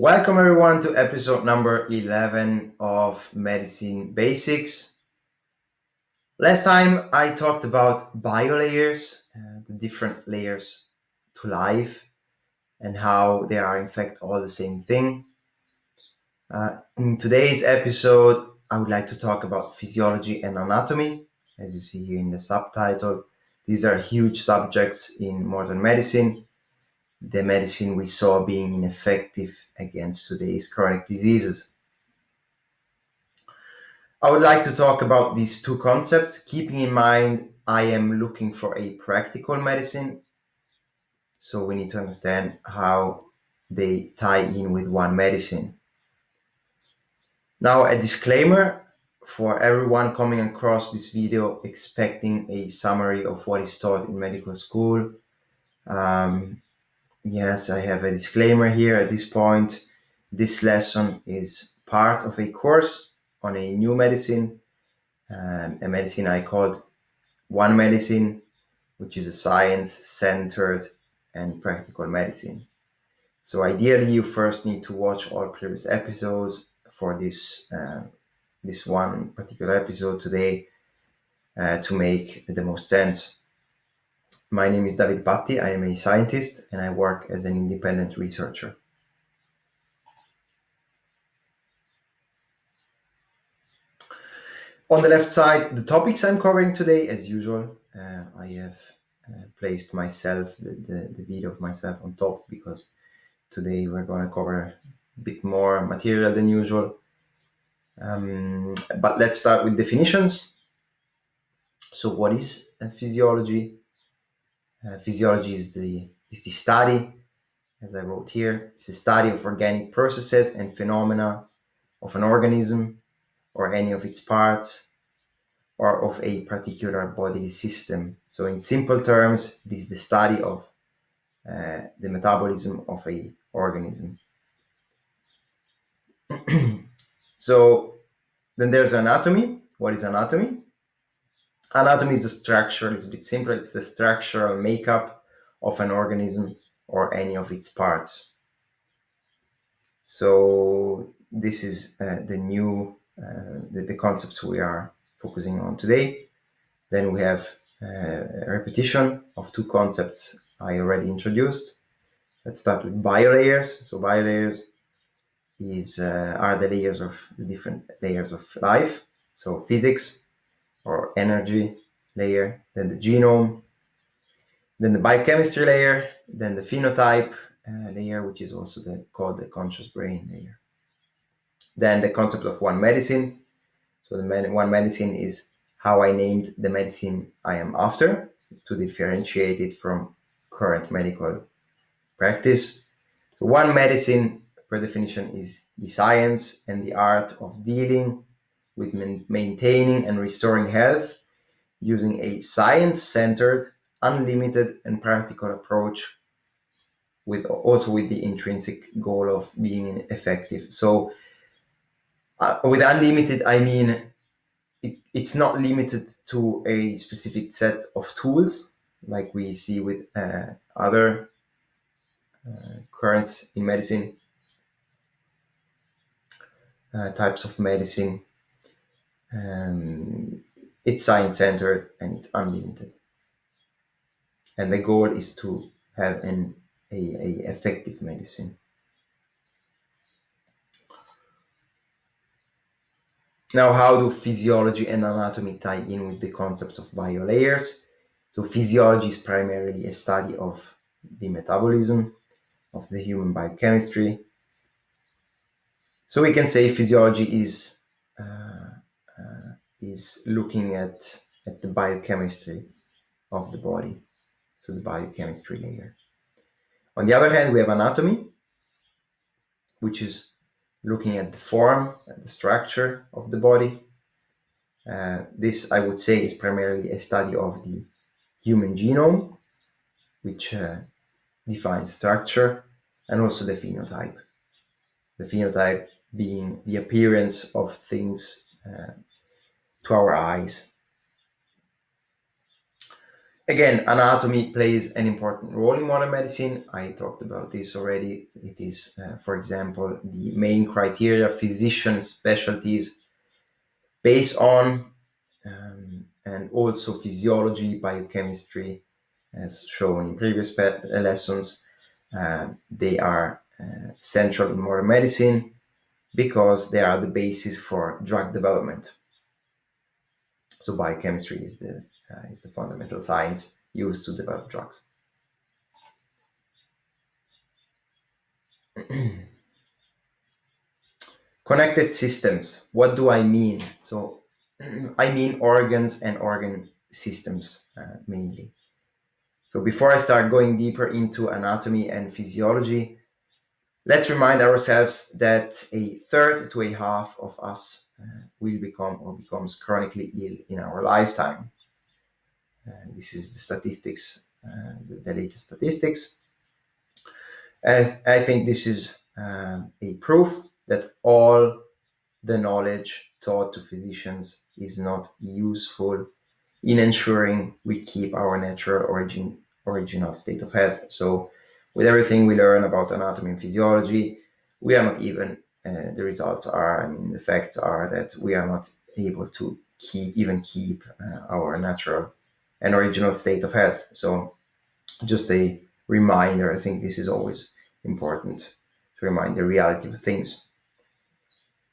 Welcome everyone to episode number 11 of Medicine Basics. Last time I talked about biolayers, the different layers to life and how they are in fact all the same thing. In today's episode, I would like to talk about physiology and anatomy. As you see here in the subtitle, these are huge subjects in modern medicine. The medicine we saw being ineffective against today's chronic diseases. I would like to talk about these two concepts, keeping in mind I am looking for a practical medicine. So we need to understand how they tie in with one medicine. Now, a disclaimer for everyone coming across this video expecting a summary of what is taught in medical school. Yes, I have a disclaimer here at this point. This lesson is part of a course on a new medicine, a medicine I called One Medicine, which is a science-centered and practical medicine. So ideally, you first need to watch all previous episodes for this one particular episode today to make the most sense. My name is Davide. I am a scientist and I work as an independent researcher. On the left side, the topics I'm covering today, as usual, I have placed myself, the video of myself on top because today we're going to cover a bit more material than usual. But let's start with definitions. So what is physiology? Physiology is the study, as I wrote here, it's the study of organic processes and phenomena of an organism or any of its parts or of a particular bodily system. So in simple terms, it is the study of the metabolism of an organism. So then there's anatomy. What is anatomy? Anatomy is the structure, it's a bit simpler, it's the structural makeup of an organism or any of its parts. So this is the concepts we are focusing on today. Then we have a repetition of two concepts I already introduced. Let's start with biolayers. So biolayers are the layers of the different layers of life. So physics or energy layer, then the genome, then the biochemistry layer, then the phenotype layer, which is also called the conscious brain layer. Then the concept of one medicine. So one medicine is how I named the medicine I am after, to differentiate it from current medical practice. So one medicine, per definition, is the science and the art of dealing with maintaining and restoring health using a science-centered, unlimited, and practical approach, with the intrinsic goal of being effective. So with unlimited, I mean it's not limited to a specific set of tools like we see with other currents in medicine, types of medicine. It's science-centered and it's unlimited. And the goal is to have a effective medicine. Now, how do physiology and anatomy tie in with the concepts of biolayers? So physiology is primarily a study of the metabolism of the human biochemistry. So we can say physiology is looking at the biochemistry of the body, so the biochemistry layer. On the other hand, we have anatomy, which is looking at the form, at the structure of the body. This, I would say, is primarily a study of the human genome, which defines structure, and also the phenotype. The phenotype being the appearance of things to our eyes. Again, anatomy plays an important role in modern medicine. I talked about this already. It is, for example, the main criteria physician specialties based on, and also physiology, biochemistry, as shown in previous lessons. They are central in modern medicine because they are the basis for drug development. So biochemistry is the fundamental science used to develop drugs. Connected systems. What do I mean? So I mean organs and organ systems mainly. So before I start going deeper into anatomy and physiology, let's remind ourselves that a third to a half of us will become or becomes chronically ill in our lifetime. This is the statistics, the latest statistics. And I think this is a proof that all the knowledge taught to physicians is not useful in ensuring we keep our natural original state of health. So with everything we learn about anatomy and physiology, we are not even, the results are, the facts are that we are not able to keep our natural and original state of health. So just a reminder, I think this is always important to remind the reality of things.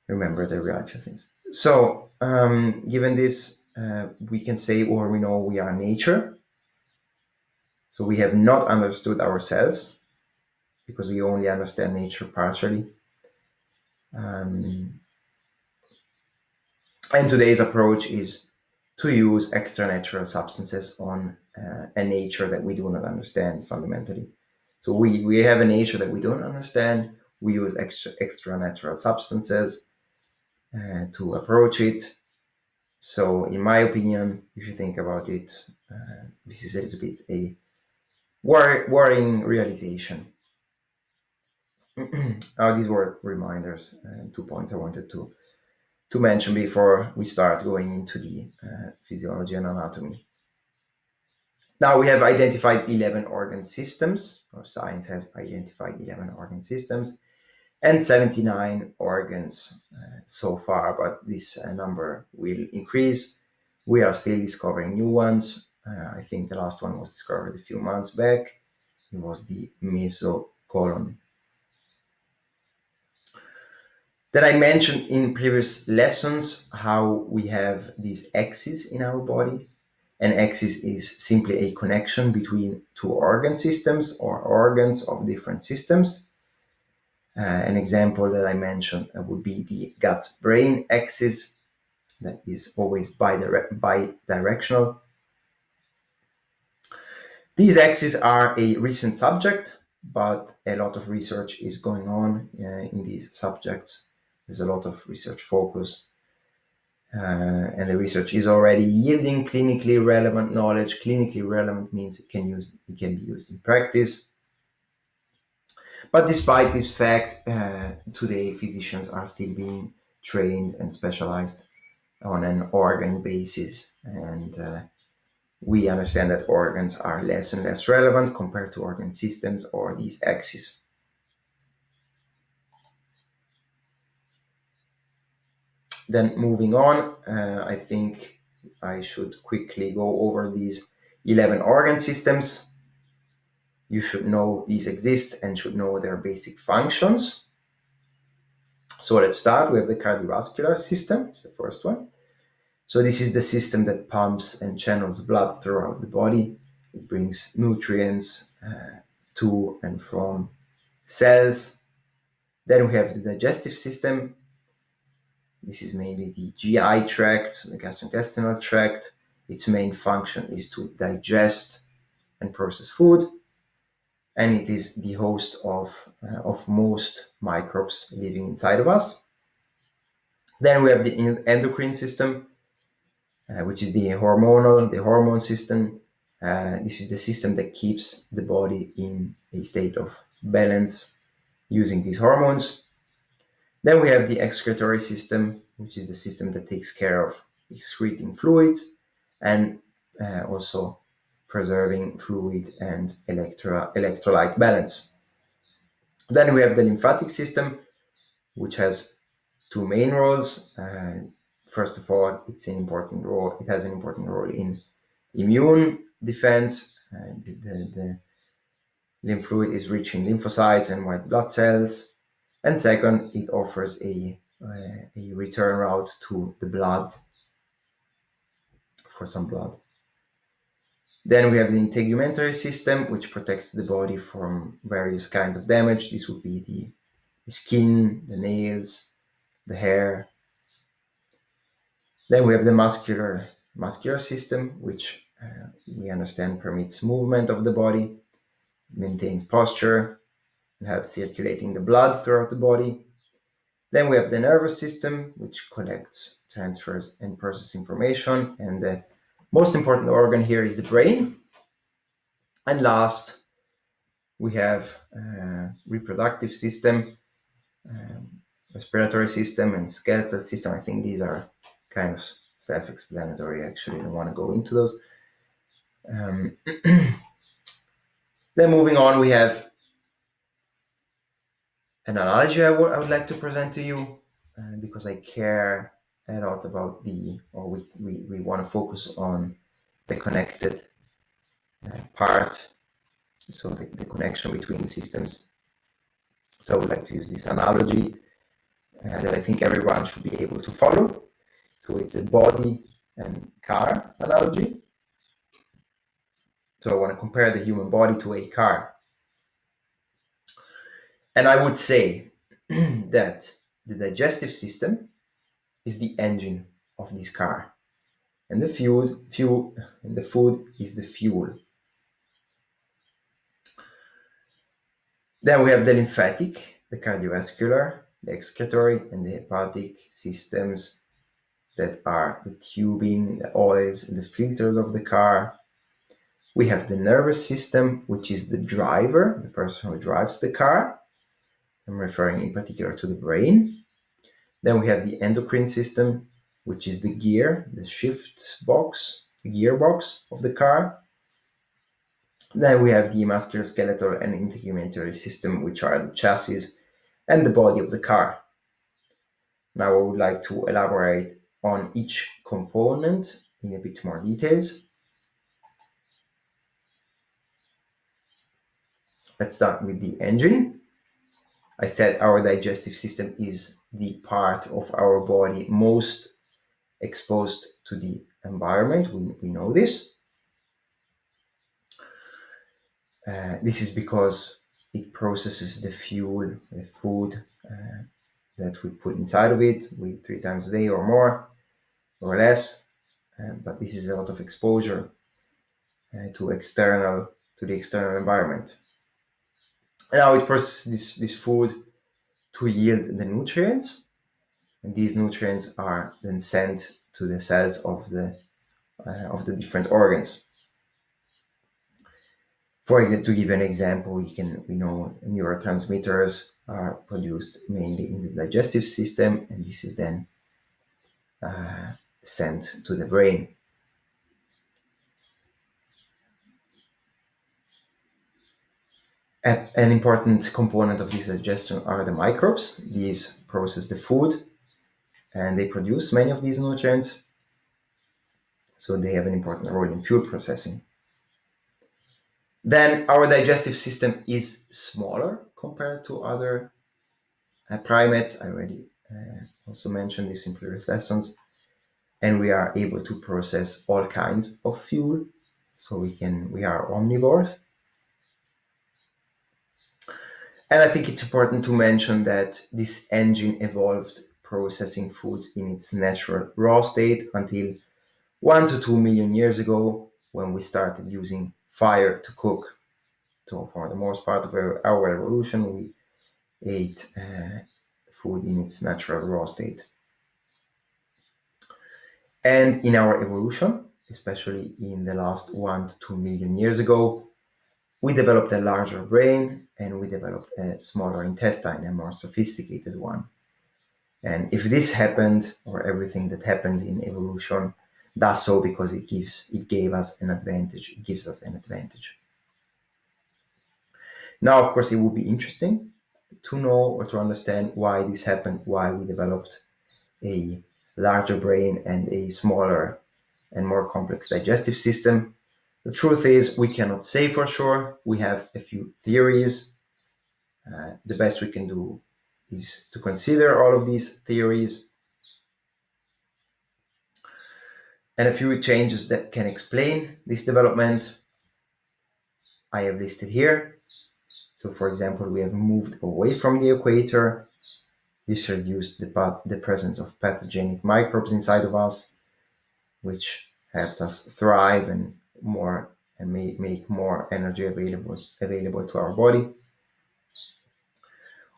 Remember the reality of things. So, given this, we can say, or we know we are nature. So we have not understood ourselves because we only understand nature partially. And today's approach is to use extra natural substances on a nature that we do not understand fundamentally. So we have a nature that we don't understand. We use extra natural substances to approach it. So, in my opinion, if you think about it, this is a little bit a worrying realization. These were reminders, 2 points I wanted to mention before we start going into the physiology and anatomy. Now we have identified 11 organ systems, or science has identified 11 organ systems, and 79 organs so far, but this number will increase. We are still discovering new ones. I think the last one was discovered a few months back. It was the mesocolon. Then I mentioned in previous lessons how we have these axes in our body. An axis is simply a connection between two organ systems or organs of different systems. An example that I mentioned would be the gut-brain axis that is always bidirectional. These axes are a recent subject, but a lot of research is going on in these subjects. There's a lot of research focus, and the research is already yielding clinically relevant knowledge. Clinically relevant means it can be used in practice. But despite this fact, today physicians are still being trained and specialized on an organ basis, and we understand that organs are less and less relevant compared to organ systems or these axes. Then moving on, I think I should quickly go over these 11 organ systems. You should know these exist and should know their basic functions. So let's start. We have the cardiovascular system, it's the first one. So this is the system that pumps and channels blood throughout the body. It brings nutrients to and from cells. Then we have the digestive system. This is mainly the GI tract, the gastrointestinal tract. Its main function is to digest and process food. And it is the host of most microbes living inside of us. Then we have the endocrine system, which is the hormone system. This is the system that keeps the body in a state of balance using these hormones. Then we have the excretory system, which is the system that takes care of excreting fluids and also preserving fluid and electrolyte balance. Then we have the lymphatic system, which has two main roles. First of all, it has an important role in immune defense. The lymph fluid is rich in lymphocytes and white blood cells. And second, it offers a return route to the blood for some blood. Then we have the integumentary system, which protects the body from various kinds of damage. This would be the skin, the nails, the hair. Then we have the muscular system, which we understand permits movement of the body, maintains posture, and helps circulating the blood throughout the body. Then we have the nervous system, which collects, transfers, and processes information. And the most important organ here is the brain. And last, we have reproductive system, respiratory system, and skeletal system. I think these are kind of self-explanatory, actually. I don't want to go into those. Then moving on, we have an analogy I would like to present to you because I care a lot about we want to focus on the connected part, so the connection between the systems. So I would like to use this analogy that I think everyone should be able to follow. So it's a body and car analogy. So I want to compare the human body to a car. And I would say that the digestive system is the engine of this car, and the food is the fuel. Then we have the lymphatic, the cardiovascular, the excretory, and the hepatic systems that are the tubing, the oils, and the filters of the car. We have the nervous system, which is the driver, the person who drives the car. I'm referring in particular to the brain. Then we have the endocrine system, which is the gear, the shift box, the gearbox of the car. Then we have the musculoskeletal and integumentary system, which are the chassis and the body of the car. Now I would like to elaborate on each component in a bit more details. Let's start with the engine. I said our digestive system is the part of our body most exposed to the environment. We know this. This is because it processes the fuel, the food that we put inside of it 3 times a day or more or less. But this is a lot of exposure to the external environment. And now it processes this food to yield the nutrients, and these nutrients are then sent to the cells of the different organs. For example, to give an example, we know neurotransmitters are produced mainly in the digestive system, and this is then sent to the brain. An important component of this digestion are the microbes. These process the food, and they produce many of these nutrients, so they have an important role in fuel processing. Then our digestive system is smaller compared to other primates. I already also mentioned this in previous lessons. And we are able to process all kinds of fuel. So we are omnivores. And I think it's important to mention that this engine evolved processing foods in its natural raw state until 1 to 2 million years ago, when we started using fire to cook. So for the most part of our evolution, we ate food in its natural raw state. And in our evolution, especially in the last 1 to 2 million years ago, we developed a larger brain and we developed a smaller intestine, a more sophisticated one. And if this happened, or everything that happens in evolution Does so because it gave us an advantage. It gives us an advantage. Now, of course, it would be interesting to know or to understand why this happened, why we developed a larger brain and a smaller and more complex digestive system. The truth is, we cannot say for sure. We have a few theories. The best we can do is to consider all of these theories and a few changes that can explain this development I have listed here. So, for example, we have moved away from the equator. This reduced the presence of pathogenic microbes inside of us, which helped us thrive and make more energy available to our body.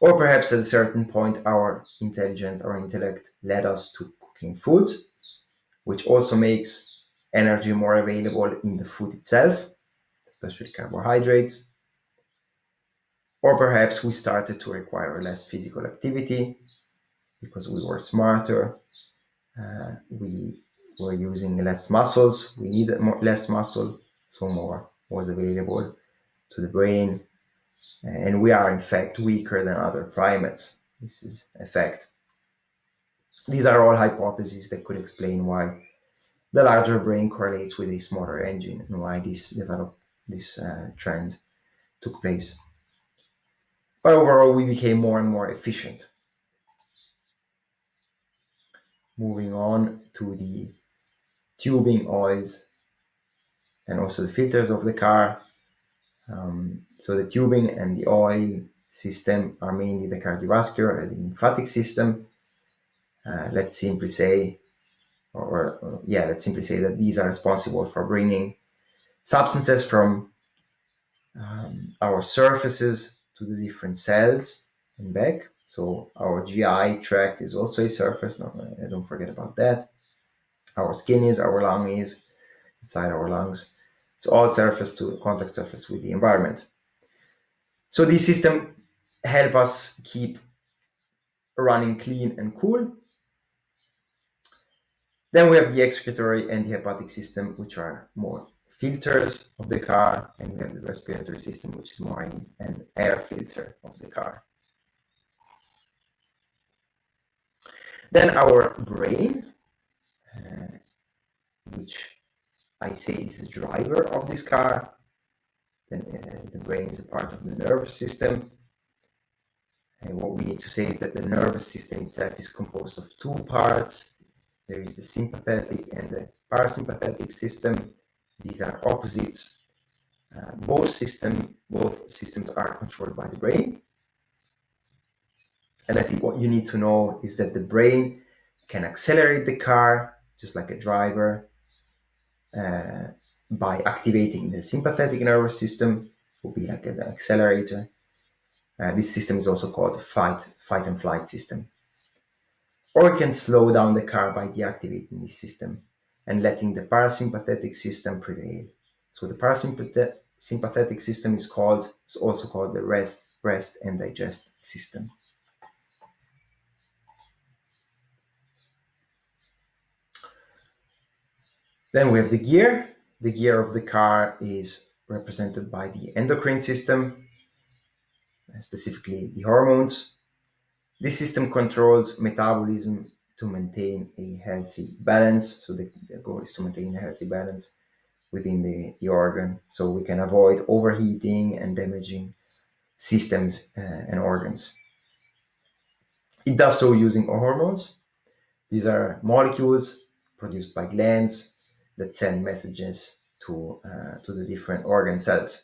Or perhaps at a certain point, our intelligence, our intellect led us to cooking foods, which also makes energy more available in the food itself, especially carbohydrates. Or perhaps we started to require less physical activity because we were smarter. We were using less muscles. We needed less muscle, so more was available to the brain. And we are, in fact, weaker than other primates. This is a fact. These are all hypotheses that could explain why the larger brain correlates with a smaller engine and why this trend took place. But overall, we became more and more efficient. Moving on to the tubing, oils, and also the filters of the car. So the tubing and the oil system are mainly the cardiovascular and the lymphatic system. Let's simply say that these are responsible for bringing substances from our surfaces to the different cells and back. So our GI tract is also a surface. Don't forget about that. Our skin is, our lung is, inside our lungs. It's all contact surface with the environment. So these systems help us keep running clean and cool. Then we have the excretory and the hepatic system, which are more filters of the car, and we have the respiratory system, which is more an air filter of the car. Then our brain, which I say is the driver of this car. Then the brain is a part of the nervous system. And what we need to say is that the nervous system itself is composed of two parts. There is the sympathetic and the parasympathetic system. These are opposites. Both systems are controlled by the brain. And I think what you need to know is that the brain can accelerate the car, just like a driver, by activating the sympathetic nervous system, would be like an accelerator. This system is also called the fight and flight system. Or it can slow down the car by deactivating this system and letting the parasympathetic system prevail. So the parasympathetic system is also called the rest and digest system. Then we have the gear. The gear of the car is represented by the endocrine system, specifically the hormones. This system controls metabolism to maintain a healthy balance. So the goal is to maintain a healthy balance within the organ, so we can avoid overheating and damaging systems and organs. It does so using hormones. These are molecules produced by glands that send messages to the different organ cells.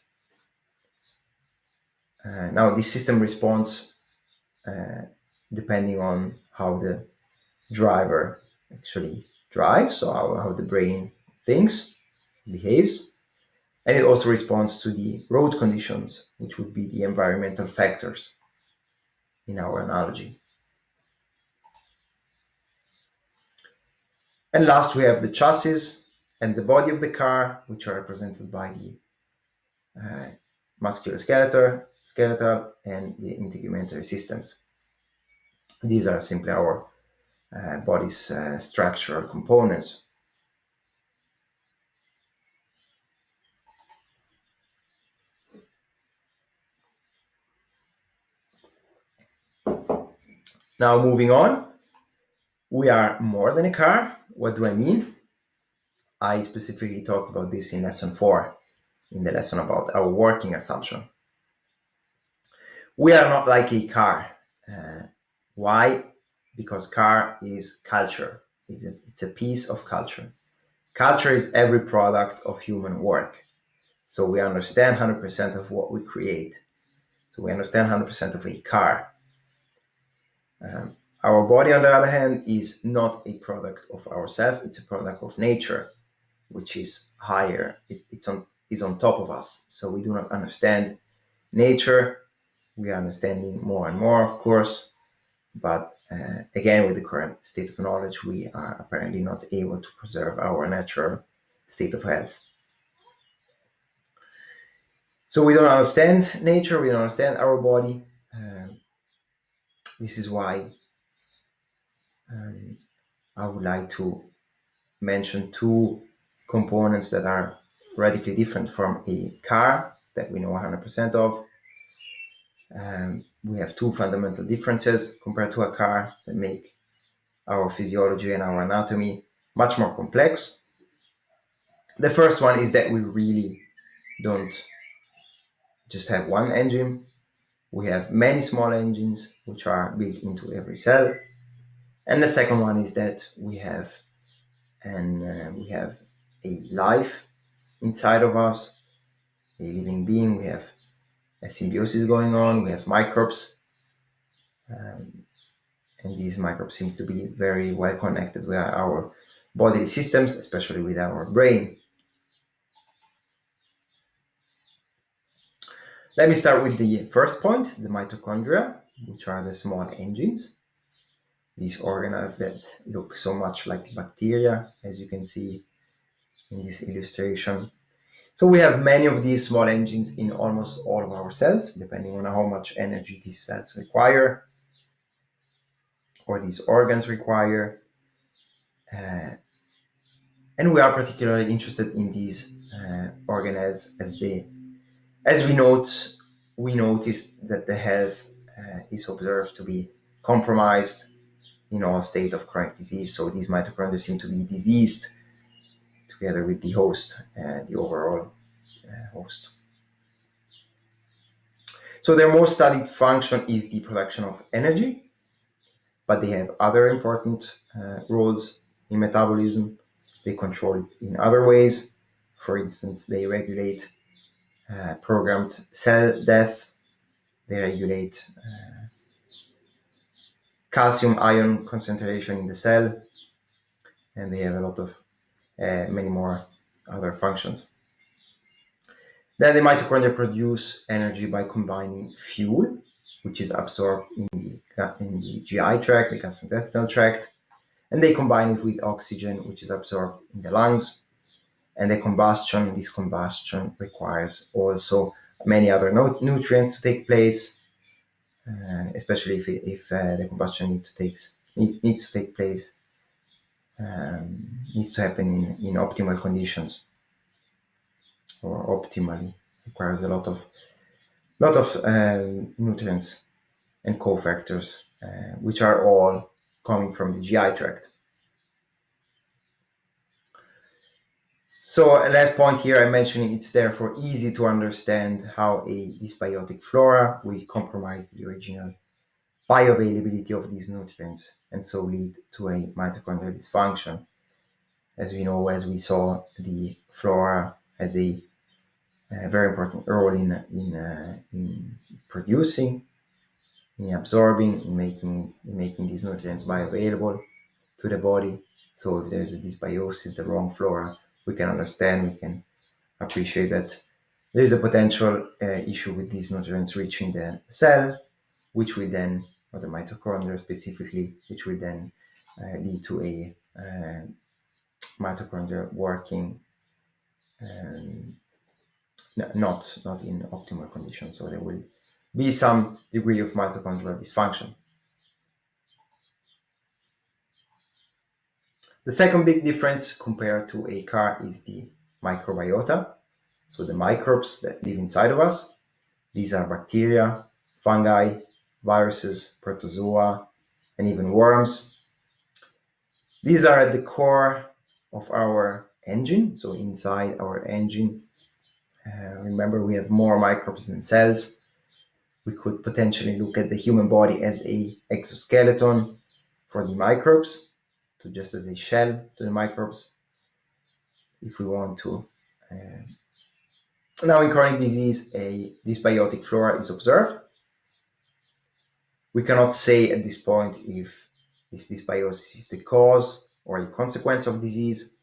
Now, this system responds depending on how the driver actually drives, so how the brain thinks, behaves. And it also responds to the road conditions, which would be the environmental factors in our analogy. And last, we have the chassis and the body of the car, which are represented by the musculoskeletal and the integumentary systems. These are simply our body's structural components. Now, moving on, we are more than a car. What do I mean? I specifically talked about this in lesson 4, in the lesson about our working assumption. We are not like a car. Why? Because car is culture. It's a piece of culture. Culture is every product of human work. So we understand 100% of what we create. So we understand 100% of a car. Our body, on the other hand, is not a product of ourselves. It's a product of nature, which is higher. It's on top of us. So we do not understand nature. We are understanding more and more, of course. But again, with the current state of knowledge, we are apparently not able to preserve our natural state of health. So we don't understand nature, we don't understand our body. This is why I would like to mention two components that are radically different from a car that we know 100% of. We have two fundamental differences compared to a car that make our physiology and our anatomy much more complex. The first one is that we really don't just have one engine. We have many small engines which are built into every cell. And the second one is that we have a life inside of us, a living being. We have a symbiosis going on. We have microbes, and these microbes seem to be very well connected with our bodily systems, especially with our brain. Let me start with the first point, the mitochondria, which are the small engines. These organelles that look so much like bacteria, as you can see in this illustration. So we have many of these small engines in almost all of our cells, depending on how much energy these cells require or these organs require. And we are particularly interested in these organelles as we noticed that the health is observed to be compromised in all state of chronic disease. So these mitochondria seem to be diseased together with the host, the overall host. So their most studied function is the production of energy, but they have other important roles in metabolism. They control it in other ways. For instance, they regulate programmed cell death. They regulate calcium ion concentration in the cell, and they have a lot of many more other functions. Then the mitochondria produce energy by combining fuel, which is absorbed in the GI tract, the gastrointestinal tract, and they combine it with oxygen, which is absorbed in the lungs. And this combustion requires also many other nutrients to take place, especially if the combustion needs to take place, needs to happen in optimal conditions, or optimally requires a lot of nutrients and cofactors, which are all coming from the GI tract. So last point here, I'm mentioning it's therefore easy to understand how a dysbiotic flora will compromise the original bioavailability of these nutrients and so lead to a mitochondrial dysfunction. As we know, as we saw, the flora has a very important role in producing, in absorbing, in making these nutrients bioavailable to the body. So if there's a dysbiosis, the wrong flora, we can appreciate that there is a potential issue with these nutrients reaching the cell, which will then, or the mitochondria specifically, which will then lead to a mitochondria working not in optimal conditions. So there will be some degree of mitochondrial dysfunction. The second big difference compared to a car is the microbiota. So the microbes that live inside of us. These are bacteria, fungi, viruses, protozoa, and even worms. These are at the core of our engine. So inside our engine, remember, we have more microbes than cells. We could potentially look at the human body as a exoskeleton for the microbes, so just as a shell to the microbes, if we want to. Now, in chronic disease, a dysbiotic flora is observed. We cannot say at this point if this dysbiosis is the cause or a consequence of disease.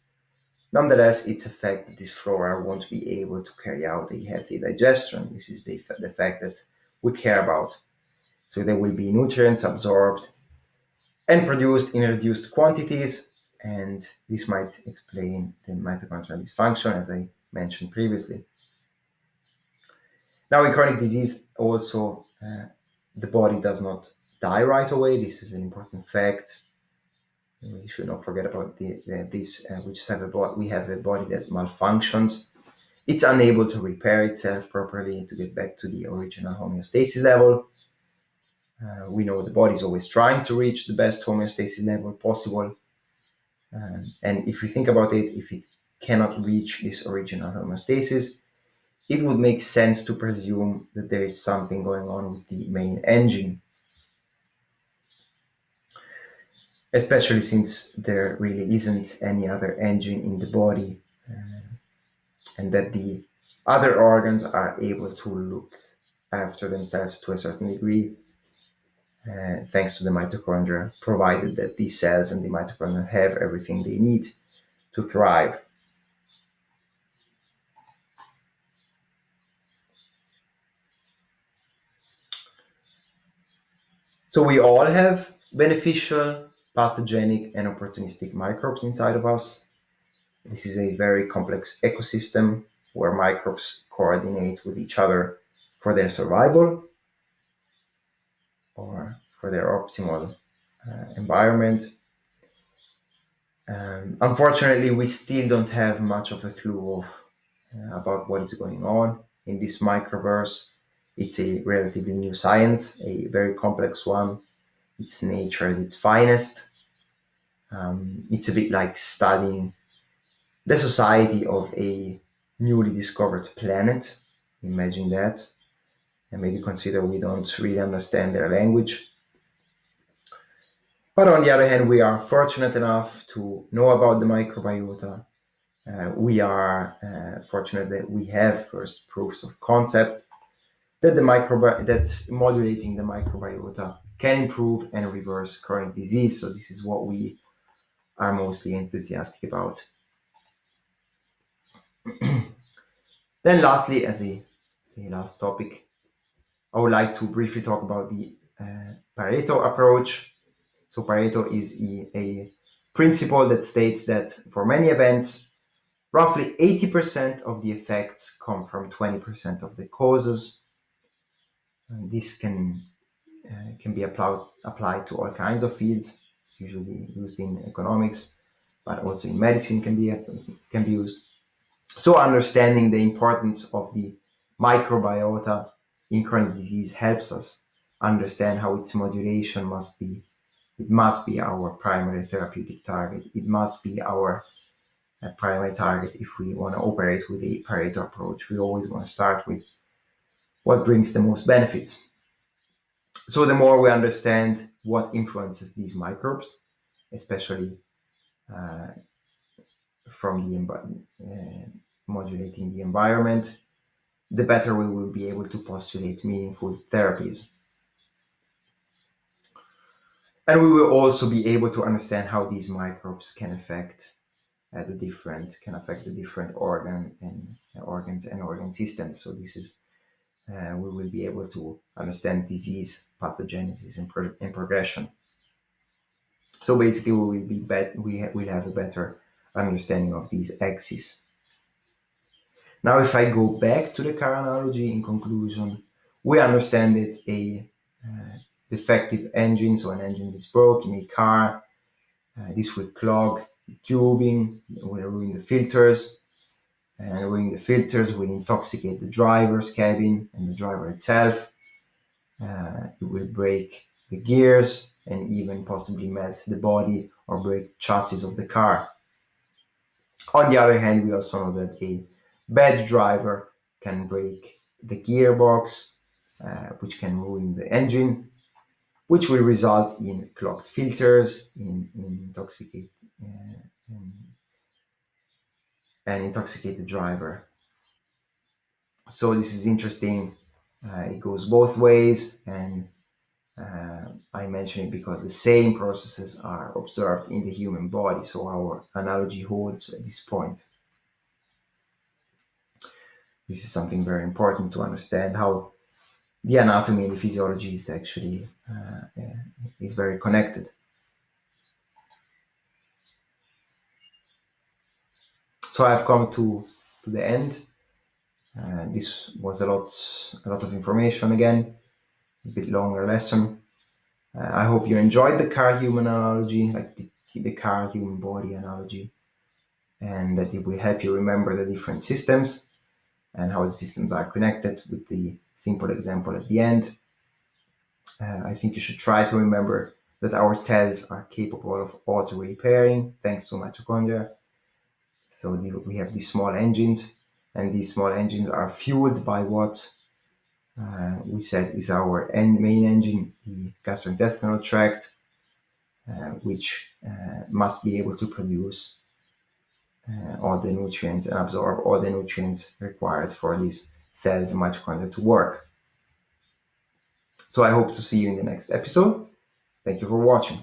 Nonetheless, its effect that this flora won't be able to carry out a healthy digestion. This is the fact that we care about. So there will be nutrients absorbed and produced in reduced quantities, and this might explain the mitochondrial dysfunction, as I mentioned previously. Now, in chronic disease, also, the body does not die right away. This is an important fact. We should not forget about this. We have a body that malfunctions. It's unable to repair itself properly to get back to the original homeostasis level. We know the body is always trying to reach the best homeostasis level possible. And if you think about it, if it cannot reach this original homeostasis, it would make sense to presume that there is something going on with the main engine, especially since there really isn't any other engine in the body, and that the other organs are able to look after themselves to a certain degree, thanks to the mitochondria, provided that these cells and the mitochondria have everything they need to thrive. So we all have beneficial, pathogenic, and opportunistic microbes inside of us. This is a very complex ecosystem where microbes coordinate with each other for their survival or for their optimal environment. Unfortunately, we still don't have much of a clue of about what is going on in this microverse. It's a relatively new science, a very complex one. It's nature at its finest. It's a bit like studying the society of a newly discovered planet. Imagine that. And maybe consider we don't really understand their language. But on the other hand, we are fortunate enough to know about the microbiota. We are fortunate that we have first proofs of concept that that modulating the microbiota can improve and reverse chronic disease. So this is what we are mostly enthusiastic about. Then lastly, as a last topic, I would like to briefly talk about the Pareto approach. So Pareto is a principle that states that for many events, roughly 80% of the effects come from 20% of the causes. And this can be applied to all kinds of fields. It's usually used in economics, but also in medicine can be used. So understanding the importance of the microbiota in chronic disease helps us understand how its modulation must be. It must be our primary therapeutic target. It must be our primary target if we want to operate with a Pareto approach. We always want to start with what brings the most benefits. So the more we understand what influences these microbes, especially from the modulating the environment, the better we will be able to postulate meaningful therapies. And we will also be able to understand how these microbes can affect the different organs and organ systems. So this is we will be able to understand disease, pathogenesis, and progression. So basically, we'll have a better understanding of these axes. Now, if I go back to the car analogy, in conclusion, we understand that a defective engine, so an engine is broken in a car, this will clog the tubing, will ruin the filters, and ruining the filters will intoxicate the driver's cabin and the driver itself. It will break the gears, and even possibly melt the body or break chassis of the car. On the other hand, we also know that a bad driver can break the gearbox, which can ruin the engine, which will result in clogged filters, in an intoxicated driver. So this is interesting. It goes both ways, and I mention it because the same processes are observed in the human body. So our analogy holds at this point. This is something very important to understand how the anatomy and the physiology is actually is very connected. So I've come to the end. This was a lot of information again, a bit longer lesson. I hope you enjoyed the car-human analogy, like the car-human body analogy, and that it will help you remember the different systems and how the systems are connected with the simple example at the end. I think you should try to remember that our cells are capable of auto-repairing thanks to mitochondria. So we have these small engines, and these small engines are fueled by what we said is our main engine, the gastrointestinal tract, which must be able to produce all the nutrients and absorb all the nutrients required for these cells and mitochondria to work. So I hope to see you in the next episode. Thank you for watching.